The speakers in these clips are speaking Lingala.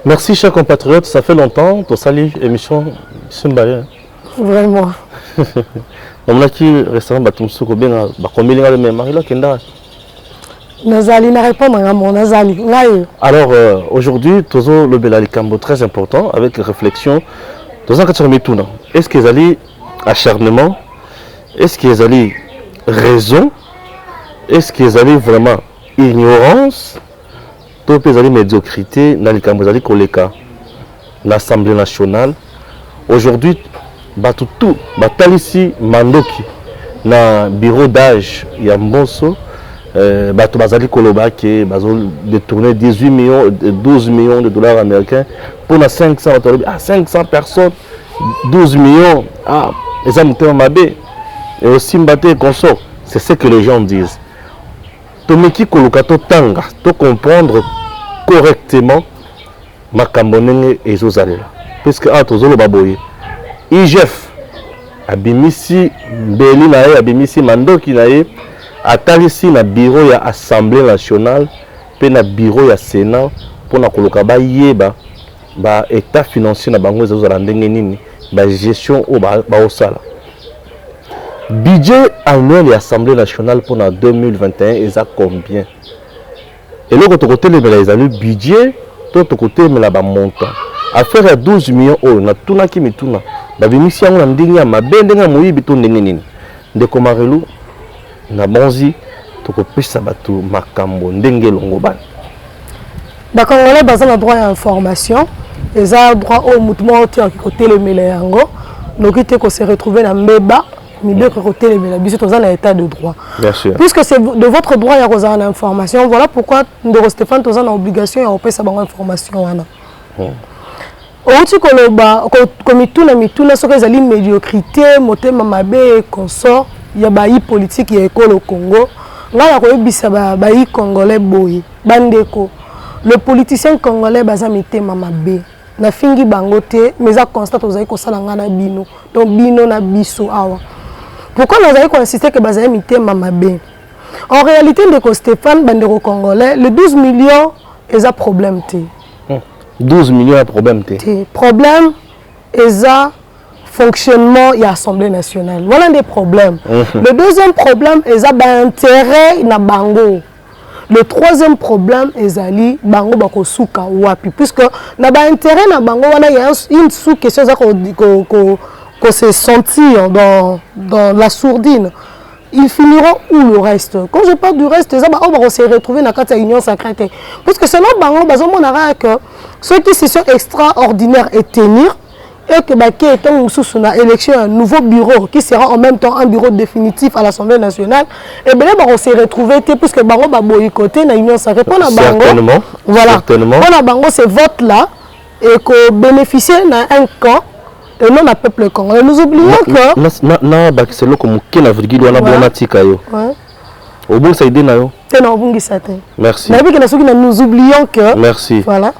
Merci, chers compatriotes. Ça fait longtemps. Tu salut émission Simbaye. Vraiment. On a qui restaurant Batumsuko bien combien de même là kenda. Nazali na répondre à mon Nazali. Alors aujourd'hui, toujours le Belali Cambo très important avec réflexion. Tous en quatre mituna. Est-ce qu'ils allaient acharnement? Est-ce qu'ils allaient raison? Est-ce qu'ils allaient vraiment ignorance? Tout les allaient médiocrité dans les Cambo allaient koleka. L'Assemblée nationale aujourd'hui batutu batalisi mandoki na bureau d'âge ya Mbosso batu bazali koloba ke bazo détourner 12 millions de dollars américains pour na 500 personnes 12 millions les amis mabé et aussi mbaté consort. C'est ce que les gens disent. Tomeki koluka to tanga to comprendre correctement makambo ndenge ezozalela puisque tozolo baboye IGF abimisi mbeli na ye abimisi mandoki na ye atalisi na bureau ya Assemblée nationale pe na bureau ya Sénat pona koloka ba yeba ba état financier na bango ezozala ndenge nini ba gestion o ba osala budget annuel ya Assemblée nationale pona 2021 eza combien et le côté les amis budget tout côté mais là ba montant affaire à 12 millions oh na tuna ki mituna ba bimisi yango na ndenge ya mabende nga moyibi to ndenge nini ndeko marelu na bonzi to ko pesa batu makambo ndenge longo bana ba Congolais bazana na droit à information eza droit au mouvement qui côté le melango donc il ko se retrouver na mbeba milieu que côté le melango biso tozana état de droit. Bien sûr. Puisque c'est de votre droit ya kozana na information voilà pourquoi ndeko Stéphane tozana obligation ya opesa bango information wana. Outi koloba komituna soki ezali médiocrité motema mabe consort ya bayi politique ya ekolo Congo ngala koyebisa bayi congolais boye bandeko le politicien congolais baza mitema mabe na fingi bango te mais a constat ozali kosala ngana bino donc bino na biso awa pourquoi nazali ko insister que baza mitema mabe en réalité ndeko Stéphane bandeko congolais le 12 millions eza problème te 12 millions de problèmes. Problème est un fonctionnement et l'Assemblée nationale. Voilà des problèmes. Le deuxième problème est un intérêt na bango. Le troisième problème est ali bango bako souka wapi puisque na ba intérêt na bango wana il y a une sous-question qu'on se sentir dans la sourdine. Ils finiront où le reste? Quand je parle du reste, on va se retrouver dans la union sacrée. Parce que selon Bango, que ceux qui se sont extraordinaires et tenir, et que qui est une élection, un nouveau bureau qui sera en même temps un bureau définitif à l'Assemblée nationale, et bien on va se retrouver puisque Bango va boycotter la union sacrée. Certainement. Voilà. Certainement. Pour Bango, ce vote-là, et que bénéficier d'un camp. Et non, le peuple congolais. Nous oublions que. C'est là comme qui n'a virgule ou la bonatique. Au bout, ça aide na yo. Merci. Merci. Nous oublions que. Merci. Voilà.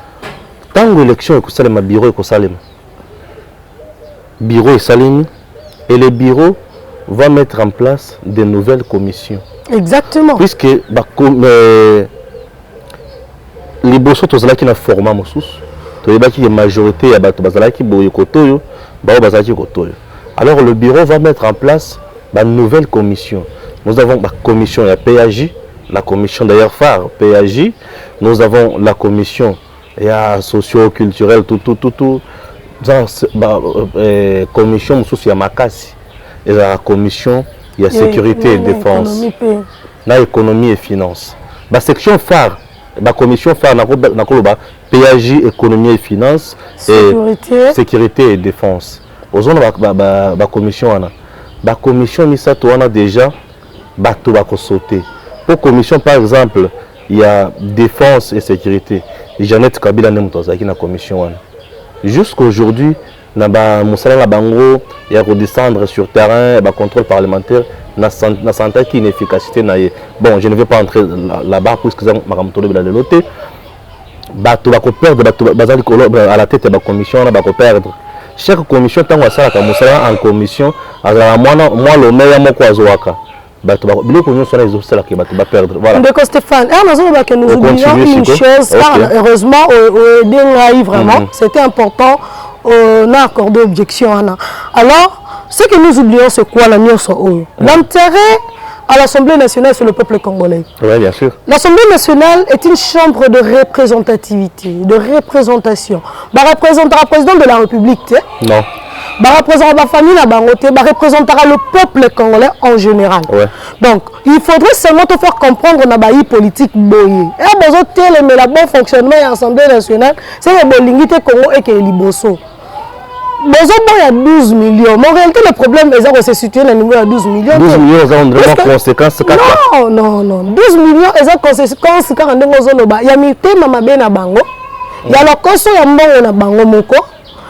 Tant que l'élection est salem, bureau est salem. Bureau est salem et le bureau va mettre en place de nouvelles commissions. Exactement. Puisque les bossos tous là qui n'a format moussous. La majorité ya bato bazalaki boye kotoyo bao bazalaki kotoyo. Alors le bureau va mettre en place une nouvelle commission. Nous avons la commission ya PAJ, la commission d'ailleurs phare PAJ, nous avons la commission ya socio-culturelle tout commission mususu ya makasi et la commission ya sécurité et défense. Na économie et finance. La section phare la commission phare nakoloba PAJ économie et finance et sécurité et défense. Aux on la commission wana. La commission misato wana déjà bato bako sauter. Pour commission par exemple, il y a défense et sécurité. Jeannette Kabila nemtozaki na commission wana. Jusqu'aujourd'hui na ba musala la bango ya redescendre sur terrain ba contrôle parlementaire na santé qui inefficacité na ye. Bon, je ne vais pas entrer là-bas puisque makamtolo bila leloté. Bato bako perdre bato bazali à la tête de la commission na bako perdre. Chaque commission tango asala ka musala en commission azala moi le meilleur moko azwaka. biloko nyonso wana ezosala ke bato baperdre. Voilà. Ndeko Stéphane, que nous oublions une chose, car heureusement, vraiment, c'était important, on a accordé objection. Alors, ce que nous oublions, c'est quoi la nuance? L'intérêt à l'Assemblée nationale, c'est le peuple congolais. Oui, bien sûr. L'Assemblée nationale est une chambre de représentativité, de représentation. Représentera le président de la République. Non. Représentera la famille, représentera le peuple congolais en général. Ouais. Donc, il faudrait seulement te faire comprendre qu'on a une politique boyée. Et mais le bon fonctionnement de l'Assemblée nationale, c'est que le Congo et que le Liboso. Il y a 12 millions. Mais en réalité, le problème est que c'est situé au niveau de 12 millions. 12 millions, ils ont vraiment conséquences. Non, non, non. 12 millions, ils ont conséquences. Il y a mis Tema na bango. Il y a le costo ya mbongo na bango moko.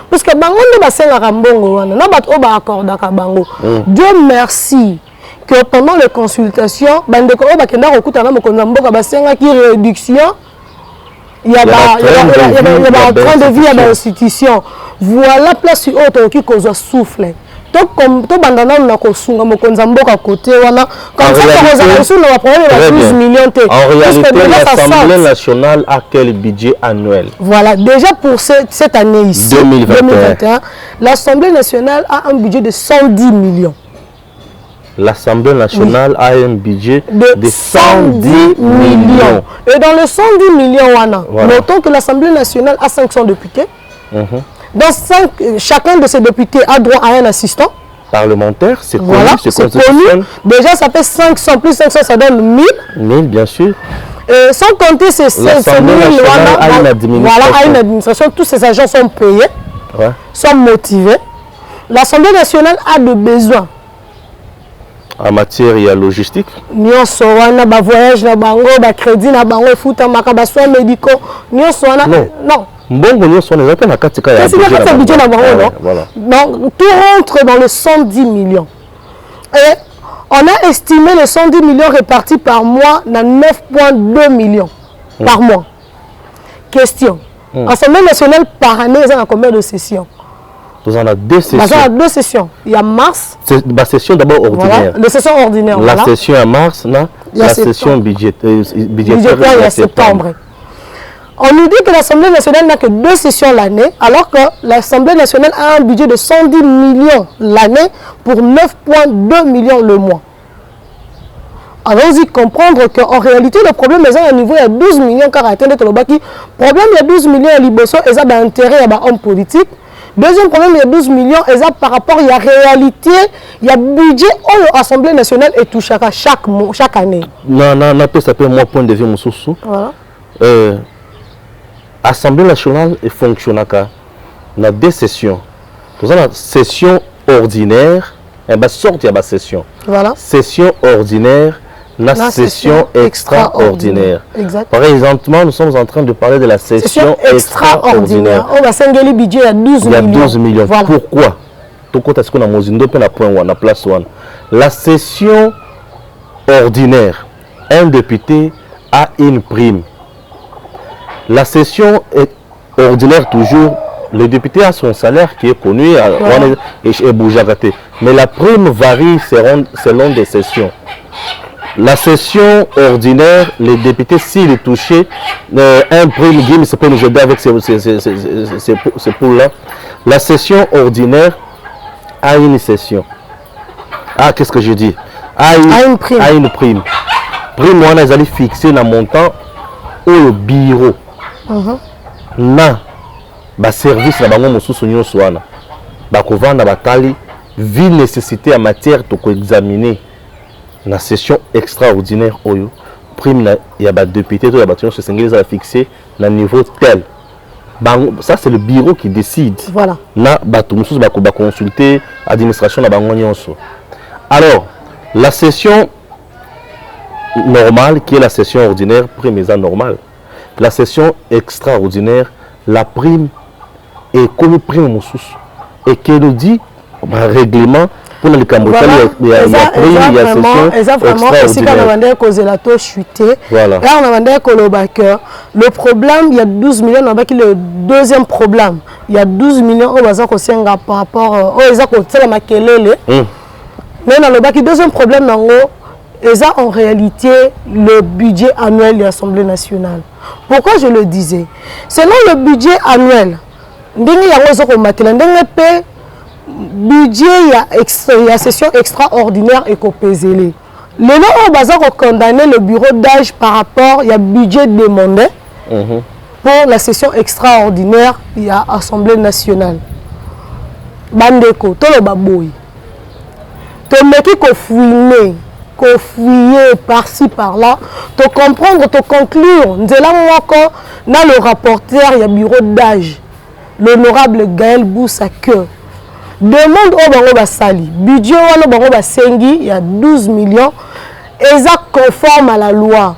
Parce que bango ne va pas faire mbongo wana. Na bato ba accorda ka bango. Dieu merci que pendant les consultations, bandeko ba kenda kokuta na mokonza mboka ba senga ki réduction. Il y a un train de vie à l'institution. Voilà place haute qui cause souffle. Donc comme tout bandana na ko sunga mokonza mboka côté wana comme ça on va prendre 12 millions. En réalité, l'Assemblée nationale a quel budget annuel? Voilà, déjà pour cette année ici 2021, l'Assemblée nationale a un budget de 110 millions. L'Assemblée nationale a un budget de 110 millions. Et dans les 110 millions, notons que l'Assemblée nationale a 500 députés. Dans chacun de ces députés a droit à un assistant. Parlementaire, c'est connu, voilà, c'est connu. Déjà, ça fait 500, plus 500, ça donne 1000. 1000, bien sûr. Et sans compter ces 1000, a une administration. Voilà, a une administration. Tous ces agents sont payés, sont motivés. L'Assemblée nationale a des besoins. En matière logistique, nous avons voyage, crédit, foot, soins médicaux. Non. Bon, nous sommes les budget. Donc, tout rentre dans les 110 millions. Et on a estimé les 110 millions répartis par mois dans 9,2 millions par mois. Question. L'Assemblée nationale par année, il y a combien de sessions? Nous avons 2 sessions. Il y a 2 sessions. Il y a mars. La session d'abord ordinaire. La session ordinaire. La session en mars, la session budgétaire en septembre. On nous dit que l'Assemblée nationale n'a que 2 sessions l'année, alors que l'Assemblée nationale a un budget de 110 millions l'année pour 9,2 millions le mois. Allons-y comprendre qu'en réalité, le problème est à un niveau de 12 millions car atteindre le problème il y a 12 millions à Liboso et ça d'intérêt à l'homme politique. Deuxième problème, il y a 12 millions et ça par rapport il y a réalité, il y a budget où l'Assemblée nationale est touchée chaque année. Non, ça peut mon point de vue, mon sous. Voilà. L'Assemblée nationale fonctionne dans 2 sessions. Nous avons la session ordinaire, et sorte il y a la session. Voilà. Session ordinaire, la session extraordinaire. Exact. Par exemple, nous sommes en train de parler de la session extraordinaire. On va s'engager budget à 12 millions. Il y a 12 millions. Voilà. Pourquoi? La session ordinaire, un député a une prime. La session ordinaire, toujours, le député a son salaire qui est connu et Boujagaté. Mais la prime varie selon des sessions. La session ordinaire, les députés, s'il est touché, un prime, ça peut nous aider avec ces poules-là. La session ordinaire a une session. Ah, qu'est-ce que je dis? A une prime. Prime, on a fixé le montant au bureau. Na ba service na bango mosusu nyonso wana ba kovanda batali vu nécessité en matière de examiner la session extraordinaire oyo prime ya ba député to ya ba nyonso sengeli za fixé na niveau tel. Ça c'est le bureau qui décide. Voilà. Na bato mosusu ba consulter administration na bango nyonso. Alors la session normale qui est la session ordinaire prime est normale. La session extraordinaire, la prime est comme prime moussous. Et qui nous dit, règlement, pour le Cambodge, il y a prime, il y a session extraordinaire. Voilà. Là, on a demandé le problème, il y a 12 millions, on a dit le deuxième problème. Il y a 12 millions, on va par rapport au Makelele. Mais on a le deuxième problème, et ça en réalité le budget annuel de l'Assemblée nationale. Pourquoi je le disais? Selon le budget annuel, budget il y a session extraordinaire et copésélé. Le nom on va condamner le bureau d'âge par rapport il y a budget demandé pour la session extraordinaire il y a Assemblée nationale. Bandeko, tout le baboui. Tu mets qu'on fouiller par-ci par-là, te comprendre, te conclure. Nous avons le rapporteur, il y a bureau d'âge, l'honorable Gaël Boussaka. Demande au bango basali. Budget au bango basengi, il y a 12 millions. Et ça conforme à la loi.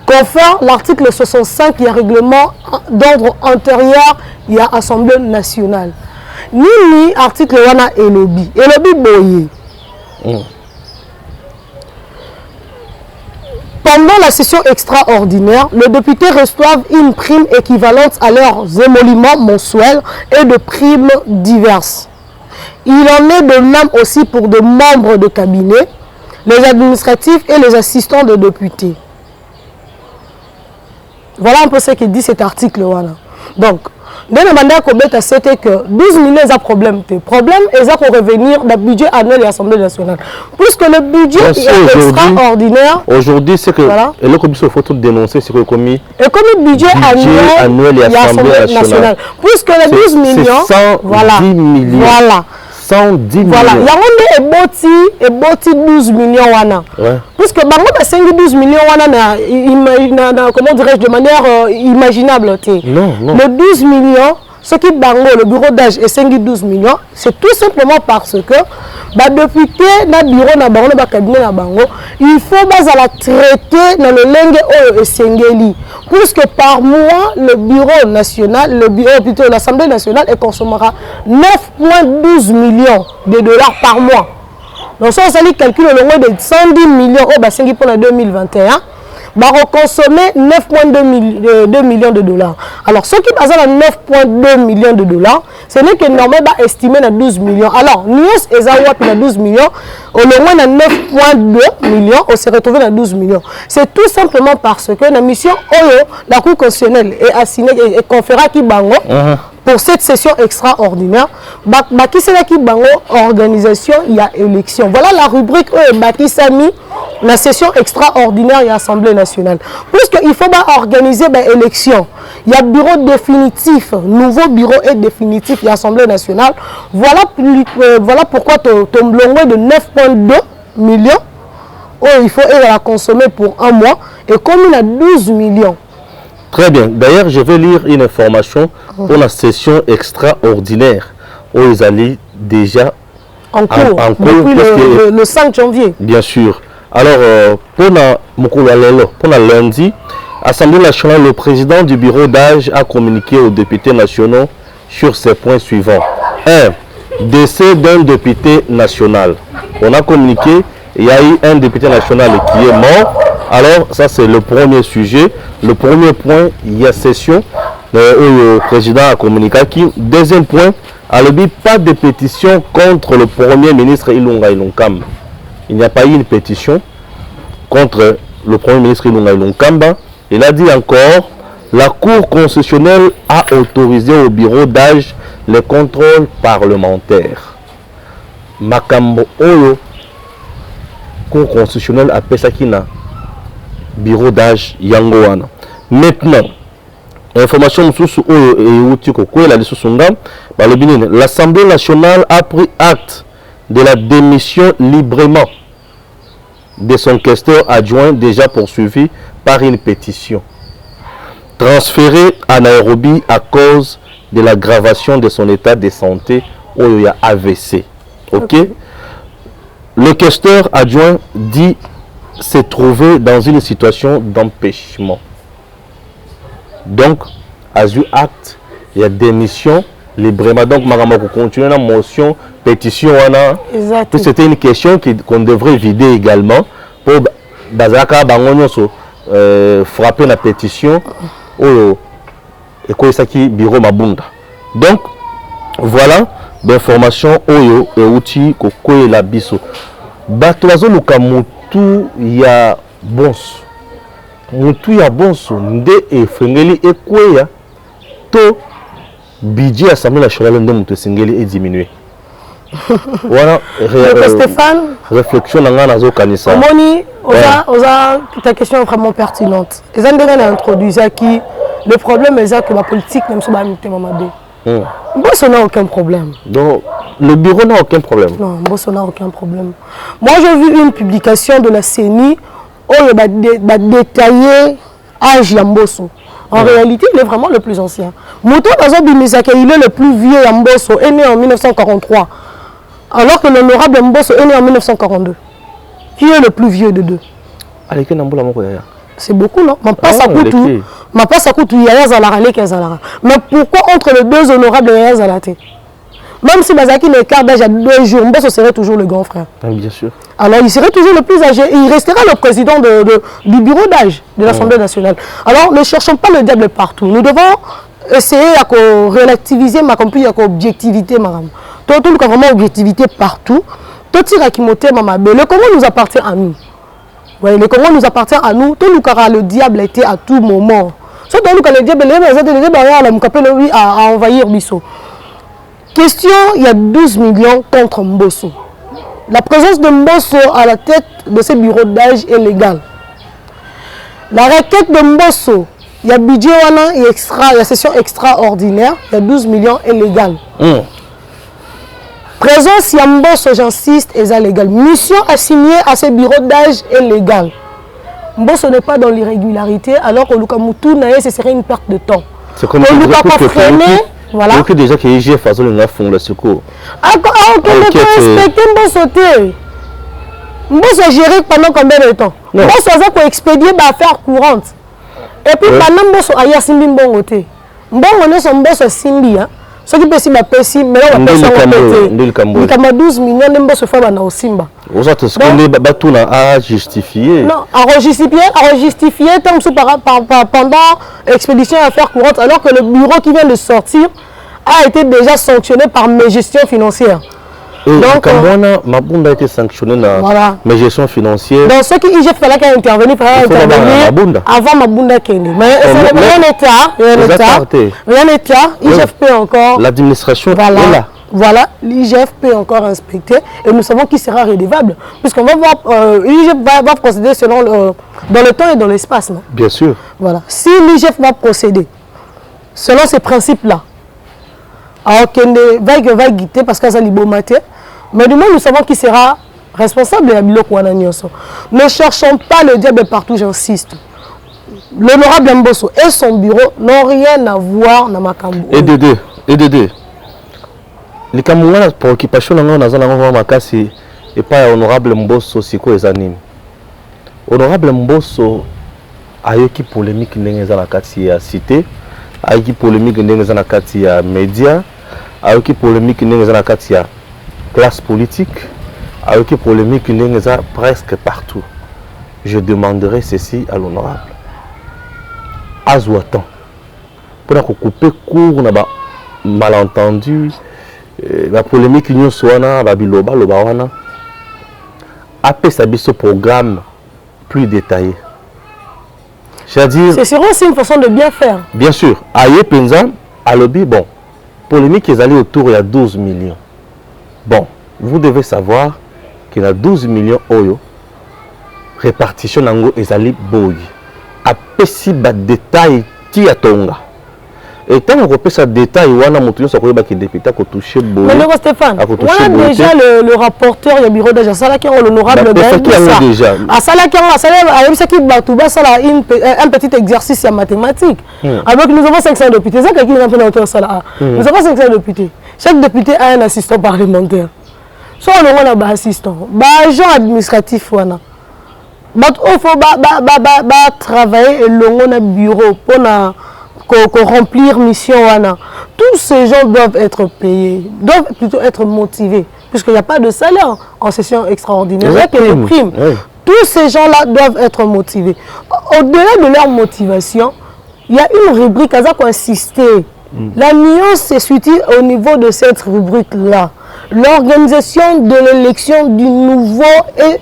Conforme l'article 65, il y a règlement d'ordre antérieur, il y a Assemblée nationale. Ni article wana elobi. Elobi boye. Pendant la session extraordinaire, les députés reçoivent une prime équivalente à leurs émoluments mensuels et de primes diverses. Il en est de même aussi pour des membres de cabinet, les administratifs et les assistants de députés. Voilà un peu ce que dit cet article. Voilà. Donc, c'était que 12 millions est un problème. Le problème est pour revenir dans le budget annuel de l'Assemblée nationale. Puisque le budget est extraordinaire. Aujourd'hui, c'est que voilà. Et le commission faut tout dénoncer, c'est que comme budget annuel de l'Assemblée nationale. Puisque les 12 millions, 110 millions. Voilà. 110 millions. Voilà. Il y a 12 millions. Ouais. Puisque bango a 12 millions, comment dirais-je, de manière imaginable. Non. Le 12 millions, ce qui bango, le bureau d'âge est 12 millions, c'est tout simplement parce que député, dans le bureau, dans le cabinet, il faut la traiter dans le langue et sengeli. Puisque par mois, le bureau national, plutôt l'Assemblée nationale, consommera 9,12 millions de dollars par mois. Donc, si on calcule le nombre de 110 millions pour la 2021, va consommer 9,2 millions de dollars. Alors, ceux qui basent à 9,2 millions de dollars, ce n'est que normalement estimé à 12 millions. Alors, nous, à 12 millions, au moins à 9,2 millions, on s'est retrouvé à 12 millions. C'est tout simplement parce que la mission OYO, la Cour constitutionnelle, est assignée et conférée à Kibango. Pour cette session extraordinaire, Baki Selaki Bango, organisation, il y a élection. Voilà la rubrique Baki Sami, la session extraordinaire et Assemblée nationale. Puisqu'il faut organiser l'élection, il y a bureau définitif, nouveau bureau est définitif et Assemblée nationale. Voilà pourquoi ton longueur de 9,2 millions, il faut la consommer pour un mois et comme il a 12 millions. Très bien. D'ailleurs, je vais lire une information pour la session extraordinaire où ils allaient déjà en cours depuis le 5 janvier. Bien sûr. Alors, pour la lundi, Assemblée nationale, le président du bureau d'âge a communiqué aux députés nationaux sur ces points suivants. 1. Décès d'un député national. On a communiqué, il y a eu un député national qui est mort. Alors, ça c'est le premier sujet. Le premier point, il y a session où le président a communiqué. Deuxième point, pas de pétition contre le premier ministre Ilunga Ilunkamba. Il n'y a pas eu une pétition contre le premier ministre Ilunga Ilunkamba. Il a dit encore, la Cour constitutionnelle a autorisé au bureau d'âge les contrôles parlementaires. Makambo Oyo, Cour constitutionnelle appelle ça qui n'a bureau d'âge Yangoana. Maintenant, information sous l'Assemblée nationale a pris acte de la démission librement de son questeur adjoint déjà poursuivi par une pétition. Transféré à Nairobi à cause de l'aggravation de son état de santé où il y a AVC. Ok? Le questeur adjoint dit se trouver dans une situation d'empêchement. Donc, à eu acte, il y a démission librement. Donc, on continue la motion, pétition. C'était une question qu'on devrait vider également pour frapper la pétition et quoi ça qui bureau Mabunda. Donc, voilà l'information Oyo et outils Koko et la biso. bato bazoluka mutu ya bonso mutu ya bonso nde efengeli ekweya to budget assemblée nationale nde mutu esengeli ediminue voilà Stéphane réflexion na nga nazokanisa omoni ta question est vraiment pertinente eza ndenge na introduisa qui le problème est que la politique même so ba mitema mabe Mbosso n'a aucun problème. Donc, le bureau n'a aucun problème. Non, Mbosso n'a aucun problème. Moi, j'ai vu une publication de la CENI où il va détailler l'âge de Mbosso. En réalité, il est vraiment le plus ancien. Mouto Bazobimisaka, il est le plus vieux de Mbosso, est né en 1943. Alors que l'honorable Mbosso est né en 1942. Qui est le plus vieux de deux? C'est beaucoup, non? Ma passe à Koutou, Yaya Zalara, Leke Zalara. Mais pourquoi entre les deux honorables Yaya Zalate? Même si Bazaki l'écart d'âge à 2 jours, Mbosso serait toujours le grand frère. Ah, bien sûr. Alors il serait toujours le plus âgé. Il restera le président du bureau d'âge de l'Assemblée nationale. Alors ne cherchons pas le diable partout. Nous devons essayer de relativiser ma compagnie, objectivité, madame. Tout le cas vraiment objectivité partout. Tout tire qui monte, maman. Le Congo nous appartient à nous. Oui, le Congo nous appartient à nous. Tout le cas, le diable était à tout moment. Surtout le diable, à envahir Bisso. Question, il y a 12 millions contre Mbosso. La présence de Mbosso à la tête de ces bureaux d'âge est légale. La requête de Mbosso, il y a budget, il y a session extraordinaire, il y a 12 millions est légale. Présence de Mbosso, j'insiste, est légale. Mission assignée à ces bureaux d'âge est légale. Mbosso n'est pas dans l'irrégularité, alors que Lukamutu, ce serait une perte de temps. C'est comme voilà. Donc déjà que l'IGF a fait le secours. Ok, respecter Mbosso. Mbosso géré pendant combien de temps? Mbosso a expédié des affaires courantes. Et puis pendant Mbosso a y Simbi Mbongo. Mbongo ne sont Mbosso Simbi. Ce qui peut être pessi, mais on peut s'en 12 millions de Mbosso fait au Simba. Vous êtes ce qu'on est à justifier. Non, à justifier pendant l'expédition d'affaires courantes, alors que le bureau qui vient de sortir a été déjà sanctionné par mes gestions financières. Donc, Mabunda a été sanctionné dans mes gestions financières. Donc, ce qui il fallait qu'il intervienne avant Mabunda Kende. Mais rien n'est tard. IGF peut encore. L'administration est là. Voilà, l'IGF peut encore inspecter et nous savons qu'il sera redevable. Puisqu'on va voir, l'IGF va procéder selon dans le temps et dans l'espace. Bien sûr. Voilà. Si l'IGF va procéder selon ces principes-là, alors Kende va guider parce qu'il y a libomaté, mais du moins nous savons qu'il sera responsable de la Biloko Wananyoso. Ne cherchons pas le diable partout, j'insiste. L'honorable Mbosso et son bureau n'ont rien à voir dans ma Makambo. Et les Camerounais, la préoccupation dans la Makasi et pas honorable Mbosso, c'est quoi les animes? Honorable Mbosso a eu qui polémique dans la Kati à cité, a eu qui polémique dans la Kati à médias, a eu qui polémique dans la Kati à classe politique, a eu qui polémique dans presque partout. Je demanderai ceci à l'honorable. Azouatan. Pour couper court, on a malentendu. La polémique union soana babiloba lobawana après ça ce programme plus détaillé. C'est-à-dire c'est aussi une façon de bien faire. Bien sûr, aye penza à lobby bon. Polémique est allée autour il y a 12 millions. Bon, vous devez savoir qu'il y a 12 millions oyo répartition nango ezali boy. Après si ba détail ti atonga. Et tant qu'on peut ce détail, on a montré que les députés ont touché beaucoup. Mais Stéphane, on a déjà le rapporteur du bureau d'agence, qui est l'honorable déjà. Un petit exercice en mathématiques. Avec nous avons 500 députés. Nous avons 500 députés. Chaque député a un assistant parlementaire. Soit on a un assistant, un agent administratif. Il faut travailler et le bureau pour remplir mission. Tous ces gens doivent être payés, doivent plutôt être motivés, puisqu'il n'y a pas de salaire en session extraordinaire, il n'y a que des primes. Oui. Tous ces gens-là doivent être motivés. Au-delà de leur motivation, il y a une rubrique à insister. La nuance se situe au niveau de cette rubrique-là. l'organisation de l'élection du nouveau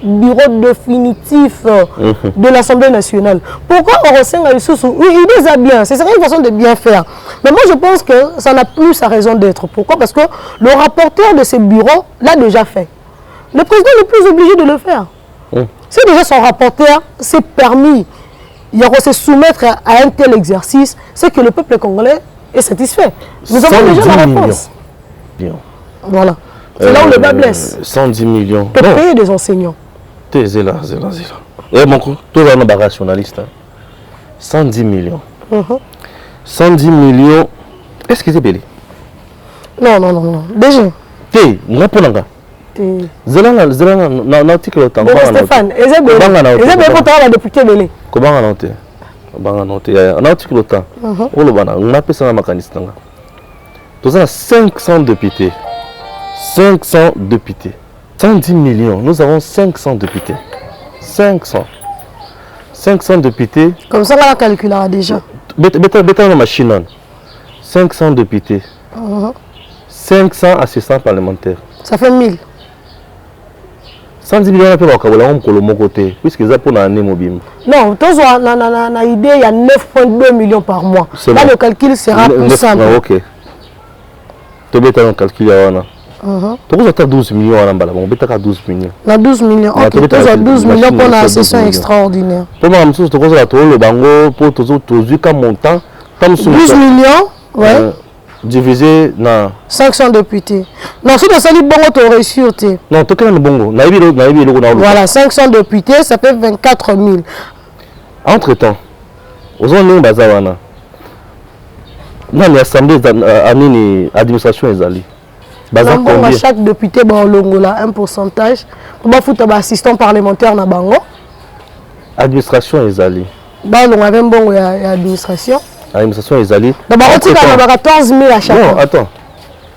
bureau définitif de l'Assemblée nationale. Pourquoi on ressemble à oui, il est bien, ce serait une façon de bien faire. Mais moi, je pense que ça n'a plus sa raison d'être. Pourquoi? Parce que le rapporteur de ce bureau l'a déjà fait. Le président n'est plus obligé de le faire. Si déjà son rapporteur s'est permis de se soumettre à un tel exercice, c'est que le peuple congolais est satisfait. Nous avons déjà la réponse. Bien. Voilà. C'est là où le bas blesse. 110 millions. Pour payer des enseignants. C'est là. Et mon coup, tout le monde est rationaliste. 110 millions. 110 millions. Est-ce que c'est belé? Non. Déjà. On a pour l'article autant. Stéphane, est-ce député belé? Comment on a noté? On a article autant. On a fait ça dans ma caniste. Nous avons 500 députés. 500 députés. 110 millions. Nous avons 500 députés. 500 députés. Comme ça, on a calculé déjà. Mettez la machine. 500 députés. 500 assistants parlementaires. Ça fait 1000. 110 millions de côté, puisque ça pour l'année mobile. Non, tu as une idée, il y a 9,2 millions par mois. Là, le calcul sera plus simple. Ok. Tu as un calcul. Tu as 12 millions. Tu as 12 millions. 12 millions. Ok, tu as 12 millions pour la session extraordinaire. Pour moi, tu as le bango pour tout montant. 12 millions, ouais. Divisé dans 500 députés. Non, si tu as sali bongo, tu aurais réussi. Non, tu as bongo. Voilà, 500 députés, ça fait 24 000. Entre-temps, aux zones bazawana. Dans l'Assemblée administration ezali. Chaque député a un pourcentage. Pour foutre assistant parlementaire na bango. Administration ezali. On avait un bon administration. L'administration ezali. D'abord, on a 14 000 à chaque. Non, attends.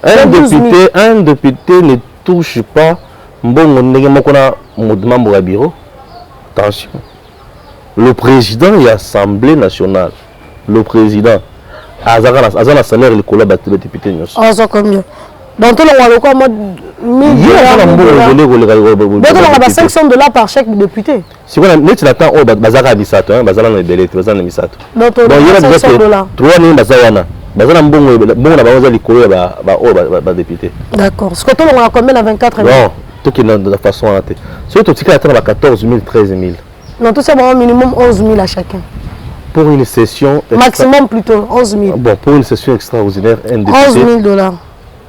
Un député ne touche pas membre bureau. Attention. Le président de l'Assemblée nationale, le président, a un salaire de collab de député. Ah, ça combien? Donc, tout le monde a quoi? 1000 $. 500 $ par chaque député. Si on a attend, bazara bisato, bazara na belete, bazara na bisato. Donc, il y a 500 $. 3 000 bazawana. Bazara mbongo na baza likolo ba député. D'accord. Ce que tout le monde a combien à 24 000? Non, tout qui est de façon à rater. Si tu as 14 000, 13 000. Non, tout ça va au minimum 11 000 à chacun. Pour une session... Maximum plutôt, 11 000. Bon, pour une session extraordinaire, un député... 11 000 $.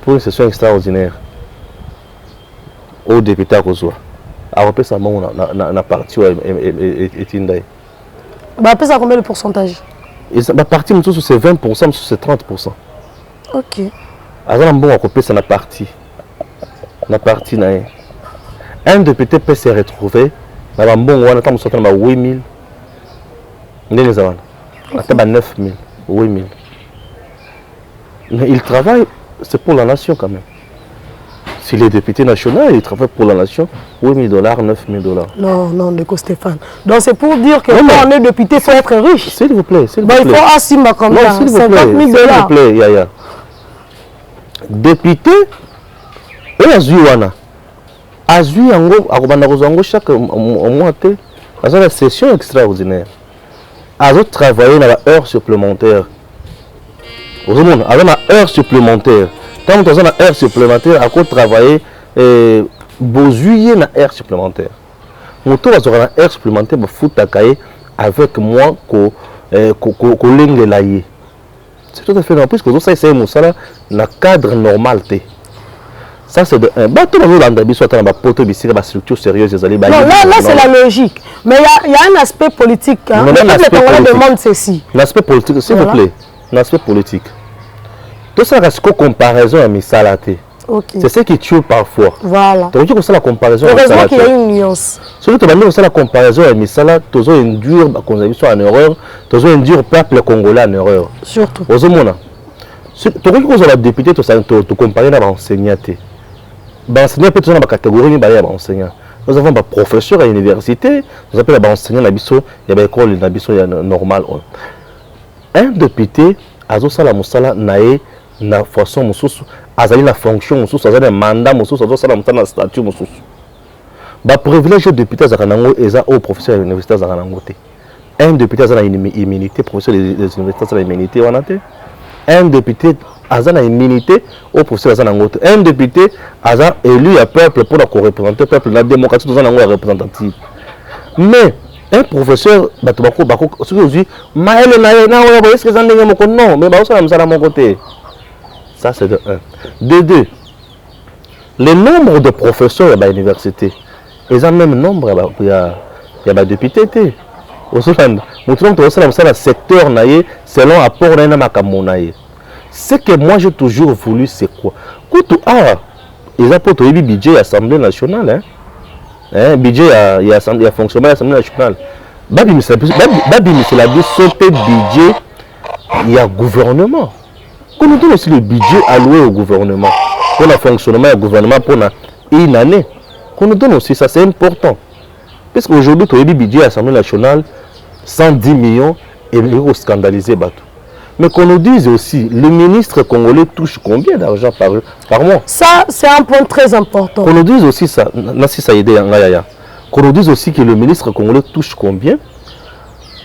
Pour une session extraordinaire, au député à Kozoa, à repérer ça, on a parti et Tindaï. Bah, après ça, combien de pourcentage? La partie, c'est 20%, c'est 30%. Ok. Alors, on a copié ça, la partie. La partie, un député peut se retrouver, on a 8 000. On a 9 000, 8 000. Mais il travaille, c'est pour la nation quand même. S'il est député national, il travaille pour la nation, 8 000 $, 9 000 $. Non, Stéphane. Donc c'est pour dire que quand on est député, il faut être riche. S'il vous plaît, s'il vous plaît. Il faut assumer comme ça, 50 000 $. S'il vous plaît, Yaya. Député, et Azuiwana. Azui Ango, chaque mois, dans une session extraordinaire. Azo travailler dans la heure supplémentaire. Vous avez une heure supplémentaire. Quand vous avez une heure supplémentaire, à quoi travailler, vous avez une heure supplémentaire. Vous avez une heure supplémentaire, vous faites avec moi, c'est tout à fait normal, puisque vous avez un cadre normal. Ça, c'est de un bateau dans structure sérieuse. Non, là c'est la logique. Mais il y a un aspect politique. Hein. Le peuple congolais demande ceci. L'aspect politique, s'il vous plaît. L'aspect politique. Tout ça, c'est une comparaison à Missalate. Okay. C'est ce qui tue parfois. Voilà. Donc, tu as la comparaison à Missalate. Heureusement qu'il y a une nuance. Si tu as la comparaison à Missalate, tu as induire en erreur, tu as induire le peuple congolais en erreur. Surtout. Tu as la député, tu compares à l'enseignant. L'enseignant peut être dans la catégorie de l'enseignant. Nous avons des professeurs à l'université, nous appelons les enseignants, il y a des écoles normales. Un député, Azo Sala Moussala, nae na façon mosusu azali na fonction mosusu azali na mandat mosusu azosala mosala na statut mosusu baprivilège député azalaka nango eza au professeur ya université azalaka nango te. Un député azala na immunité professeur des universités azala na immunité wana te. Un député azala na immunité au professeur azala nango te. Un député aza élu ya peuple pour représenter peuple na démocratie toza nango ya représentative. Mais un professeur bato bako soki ozwi maele na ye na oyo est-ce que eza ndenge moko non mais baosala mosala moko te. Ça c'est de 1. De 2, le nombre de professeurs à l'université, ils ont même nombre il y a députés. Au secteur selon apport d'un makamonaye. Ce que moi j'ai toujours voulu, c'est quoi? Ils apportent le budget à l'Assemblée nationale. Budget il y a fonctionnement à l'Assemblée nationale. Babi c'est la budget, il y a gouvernement. Qu'on nous donne aussi le budget alloué au gouvernement, pour le fonctionnement du gouvernement pour une année. Qu'on nous donne aussi ça, c'est important. Parce qu'aujourd'hui, tu as le budget à l'Assemblée nationale, 110 millions, et il faut scandaliser. Mais qu'on nous dise aussi, le ministre congolais touche combien d'argent par mois? Ça, c'est un point très important. Qu'on nous dise aussi ça, qu'on nous dise aussi que le ministre congolais touche combien.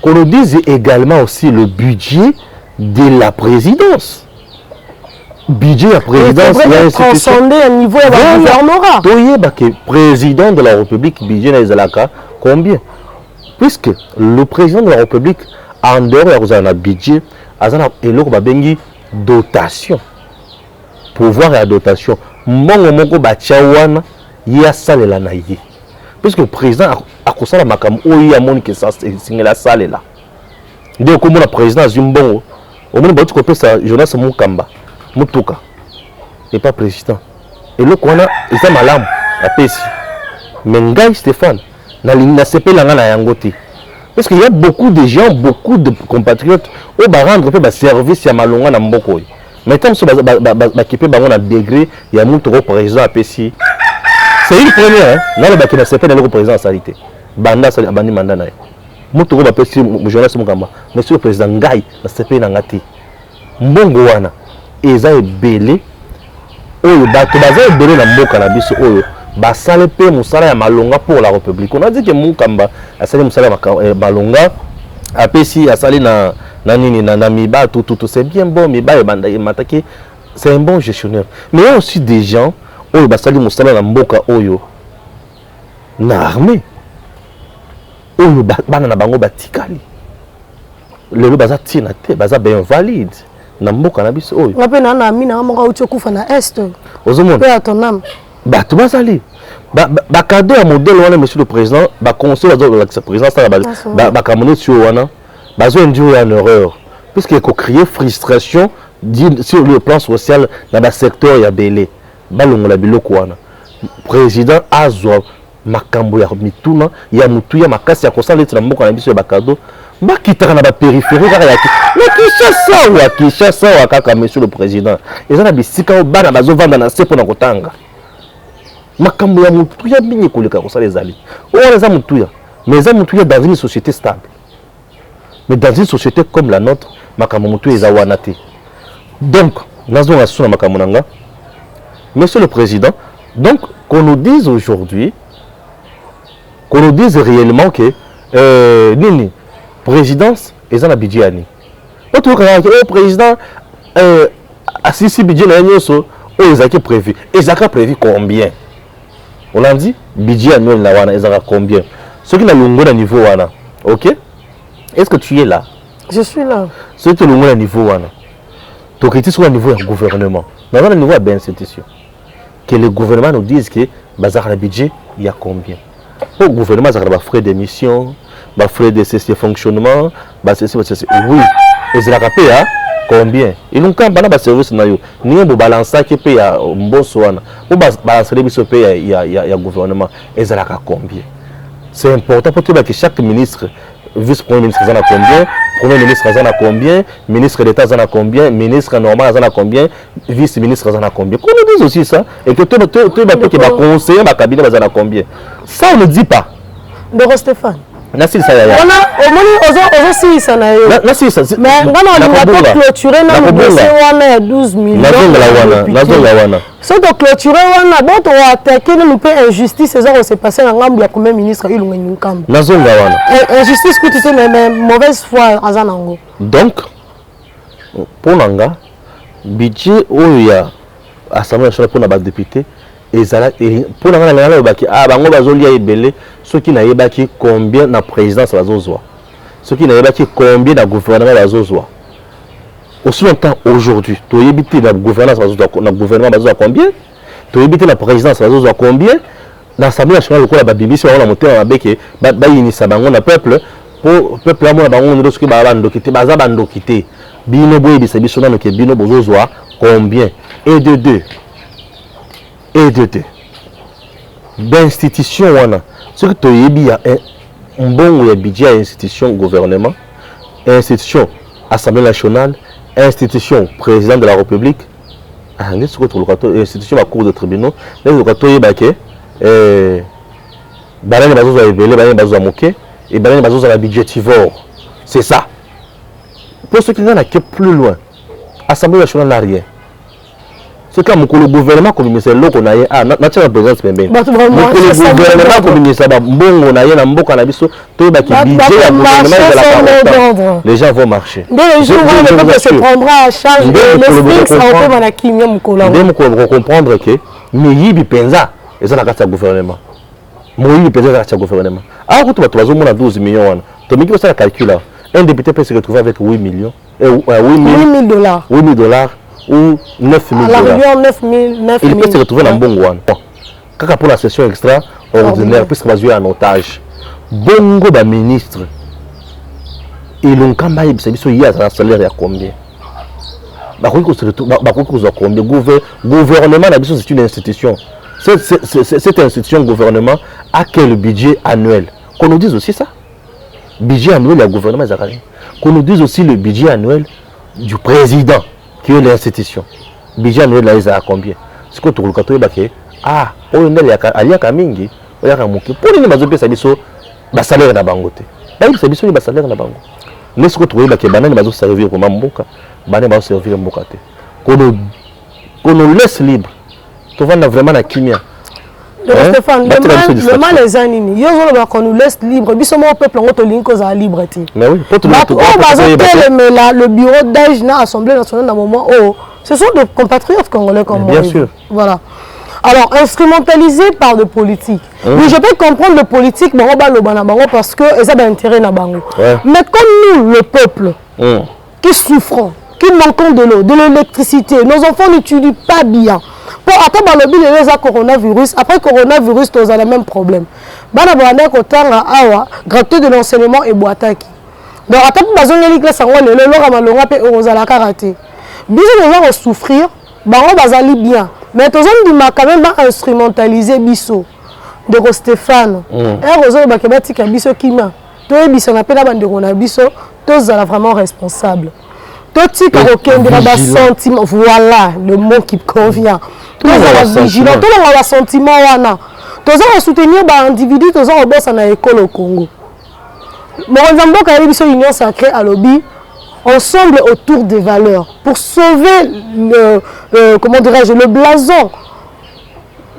Qu'on nous dise également aussi le budget de la présidence. Budget à présidence, il y a transcender un niveau de gouvernorat. Le président de la République, budget na combien? Puisque le président de la République, en dehors de la budget, a une dotation. Pouvoir et dotation. Mongo bachawana ya salela na ye. Puisque le président a kosala makam oyi amoni que ça singela salela. Donc comme le président Zimbongo, au moins tu connais ça Jonas Mukamba. Mutuka et pas président. Et le qu'on a, c'est malam à Pessi. Mais Ngai Stéphane, na CP la na yangote. Parce qu'il y a beaucoup de gens, beaucoup de compatriotes au rendre un service à Malonga na Mboko. Maintenant, si équipé un degré, il y a un président à Pessi. C'est une première, non le baki na CP na le président salité. Banda sali abandi mandat na. Mutuko ba Pessi Jonas Mukamba. Monsieur le président Ngai na CP na ngati. Mbongo wana. Eza ebele oyo bato baza ebele na mboka na biso oyo basale pe musala ya malonga pour la République. On a dit que Mukamba asali musala ya malonga apesi asali na nini na miba tout c'est bien bon miba ebanda mataki c'est un bon gestionnaire. Mais il y a aussi des gens oyo basali musala na mboka oyo na armée oyo bana na bango batikali lelo baza tina te baza bien valide. Namboka na biso oyo ngape na na mina moko ucho kufa na est ozomona pe atonam bato basali ba cadeau ya modèle wana monsieur le président ba conseil la présidence ba kamoné sur wana bazo induire en erreur puisque ko créer frustration sur le plan social dans le secteur ya belé balongola biloko wana président azwa makambo ya mituna ya mutu ya makasi ya kosala eti na mboka na biso ya ba cadeau bakitaka na ba périphérie kaka ya Kinshasa wa kaka monsieur le président ezana bisika o bana bazovanda na sepo na kotanga makambo ya mutu ya binyi koleka kosala ezali o za mutu ya mais za mutu ya dans une société stable mais dans une société comme la nôtre makambo mutu eza wana te. Donc nazo na suna makambo nanga monsieur le président, donc qu'on nous dise aujourd'hui, qu'on nous dise réellement que nini présidence est un budget ani. Autre que président assisi budget na nyoso o ezaki prévu. Ezaka prévu combien? On a dit budget annuel la wana ezaka combien? Ce qui na longo na niveau wana. OK? Est-ce que tu es là? Je suis là. Ce qui est longo na niveau wana. Tu es sur le niveau du gouvernement. Dans le niveau de l'institution. Que le gouvernement nous dise que le budget, il y a combien? Pour le gouvernement, il y a des frais d'émission, des frais de fonctionnement, oui. Et c'est la payé combien? Ils n'ont pas de service. Ils ont balancé qui paye à Mbosouana. Ils ont balancé les pays il y a gouvernement. Et c'est la combien? C'est important pour que chaque ministre, vice-premier ministre, en a combien? Premier ministre, en a combien? Ministre d'État, en a combien? Ministre normal, en a combien? Vice-ministre, en a combien? Qu'on nous dise aussi ça. Et que tout le conseiller, ma cabinet, en a combien? Ça, on ne dit pas. Doro Stéphane, Nasi ça ya. On a au moins aussi ça na yo. Nasi ça. Mais on a clôturé na dossier wana ya 12 millions. Nazonga wana. So to clôturer wana bon to attaquer nous peut injustice ça s'est passé na ngambu ya premier ministre Ilunga Nkambu. Nazonga wana. Injustice que tu sais mais mauvaise foi azanango. Donc pour nanga budget oya Assemblée nationale pour na député ezala pour nanga na baki bango bazolia ebele ceux qui n'ayebaki combien na présidence bazozwa ceux qui n'ayebaki combien na gouvernement bazozwa aussi longtemps aujourd'hui tu yebiti la gouvernance bazozwa na gouvernement bazozwa combien tu yebiti la présidence bazozwa combien l'Assemblée nationale ko la babimisi ba na motema mabeke ba inisa bango na peuple pour peuple amona bango ndo soki ba bandokité baza bandokité bino boye biso na ke bino bozozwa combien et de deux d'institution wana ce que tu yebi ya un bon budget à institution gouvernement institution Assemblée nationale institution président de la République institution la cour de tribunaux les locato yebake banane bazoza ebele banane bazoza moke et banane bazoza la budgetivore c'est ça pour ceux qui n'en a que plus loin Assemblée nationale n'a rien. C'est comme le gouvernement comme c'est là qu'on a na tchana présence pembeni. Le gouvernement comme ça ba mbongo na ye na mboka na biso to ba ki budget ya gouvernement les gens vont marcher. Les gens vont se prendra à charge les fixes en peu na kimia mukolo. Ndem ko comprendre que mais yibi penza eza na kati ya gouvernement. Moyibi penza na kati ya gouvernement. Ah ko to bazo mona 12 millions wana. To miki ko ça calcul. Un député peut se retrouver avec 8 millions et 8 000 dollars. 8 000 dollars. Ou 9 000 dollars. Il peut se retrouver dans Bongo. Quand pour la session extraordinaire, puisque va jouer en otage. Bongo ba ministre. Et l'on quand même il y a un salaire à combien? Combien? Gouvernement c'est une institution. Cette institution gouvernement a quel budget annuel? Qu'on nous dise aussi ça. Budget annuel du gouvernement. Qu'on nous dise aussi le budget annuel du président. Qui est l'institution. Budget annuel là, à combien? C'est que tu as dit, ah, on a kamingi, on a kamuki. Pour les mazope, ça dit so, salaire na bangote. Là, il s'agit de salaire na bango. Mais ce que tu as dit, banane bazo servir pour mamboka, banane bazo servir mboka te. Qu'on nous laisse libre. Tu vas vraiment la kimia. Stéphane, le mal est anini. Yo zo qu'on nous laisse libre. Biso mo peuple on te linko za libre ti. Mais oui, pour tout le bureau d'âge na Assemblée nationale dans moment ce sont des compatriotes congolais comme moi. Bien sûr. Voilà. Alors instrumentalisé par des politiques. Oui, je peux comprendre le politique bango ba lobana bango parce que ça a intérêt na bango. Mais comme nous le peuple qui souffrons, qui manquons de l'eau, de l'électricité, nos enfants n'étudient pas bien. Pour attendre le bilan des coronavirus, après coronavirus, tu as le même problème. Bana bana kotanga awa, gratuité de l'enseignement et boitaki. Donc attends bazon yeli classe ngwa le lora malonga pe ozala karaté. Biso les gens vont souffrir, bango bazali bien. Mais tous on dit quand même ba instrumentaliser biso. De Stéphane. Et ozo ba kebati ka biso kima. To biso na pe na bandeko na biso, tous zala vraiment responsable. Tout de la sentiment, voilà le mot qui convient. Tout le vigilant, tout le sentiment, tout le soutenir l'individu, tout le boss en école au Congo. Mais on a beaucoup de l'union sacrée à lobby, ensemble autour des valeurs, pour sauver comment dirais-je, le blason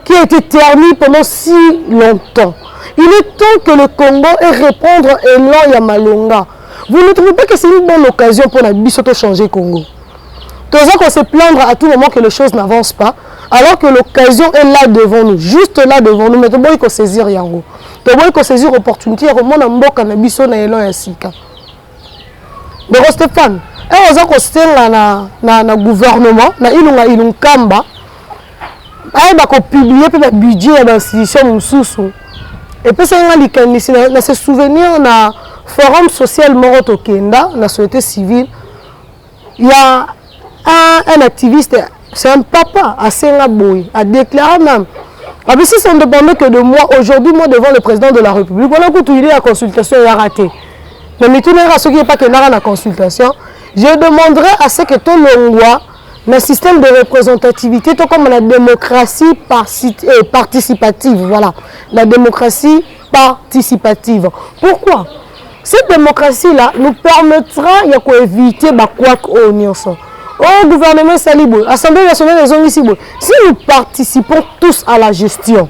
qui a été terni pendant si longtemps. Il est temps que le Congo ait répondre élan Yamalonga. Vous ne trouvez pas que c'est une bonne occasion pour la Bisoto changer Congo? Tous qu'on se plaindre à tout moment que les choses n'avancent pas, alors que l'occasion est là devant nous, juste là devant nous. Mais tu dois saisir Yango. Tu dois saisir l'opportunité. Comment on a un biso na élan Yassika. Mais Stéphane, et on a consté na gouvernement, na ilunga kamba, aïe bako publier le budget de l'institution Moussoussou. Et puis c'est un se souvenir na forum social Moroto Kenda, la société civile. Il y a un activiste, c'est un papa à Sengaboui, a déclaré même. Si ça ne dépendait que de moi, aujourd'hui, moi devant le président de la République, voilà que il est à consultation, il a raté. Mais tout à ceux qui n'est pas que la consultation, je demanderai à ce que tout le monde, le système de représentativité, tout comme la démocratie participative, voilà, la démocratie participative. Pourquoi? Cette démocratie-là nous permettra d'éviter quoi au nyonso. Au gouvernement Salibo, Assemblée nationale des Ongi Sibo, si nous participons tous à la gestion,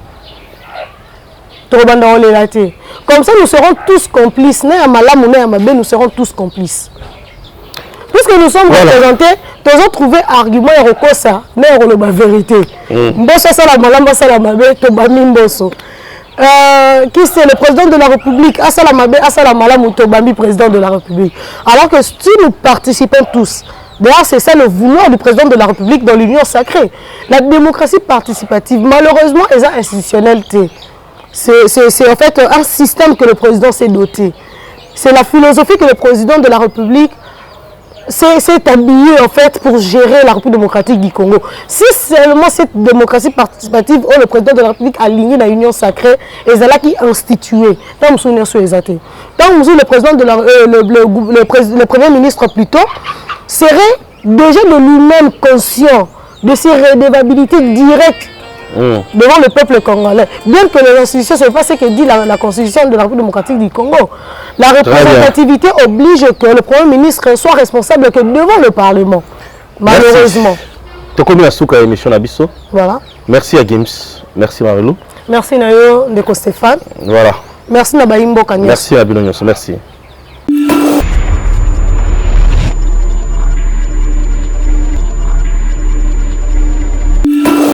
comme ça nous serons tous complices. Nous serons tous complices. Puisque nous sommes représentés, nous avons trouvé argument et recours la vérité. Qui c'est le président de la République, président de la République. Alors que si nous participons tous, d'ailleurs c'est ça le vouloir du président de la République dans l'union sacrée. La démocratie participative, malheureusement, est institutionnelle. C'est en fait un système que le président s'est doté. C'est la philosophie que le président de la République s'est habillé en fait pour gérer la République démocratique du Congo. Si seulement cette démocratie participative ou le président de la République aligné dans l'union sacrée, et là qui institué, tant le président de la, le premier ministre plutôt serait déjà de lui-même conscient de ses redevabilités directes devant le peuple congolais. Bien que les institutions, ce n'est pas ce que dit la constitution de la République démocratique du Congo. La représentativité oblige que le Premier ministre soit responsable que devant le Parlement. Malheureusement. Tu as connu à émission Nabiso. Voilà. Merci à Games. Merci Marilou. Merci Nayo Ndeko Stéphane. Voilà. Merci Nabaimbo Kanyos. Merci à Bilognos. Merci.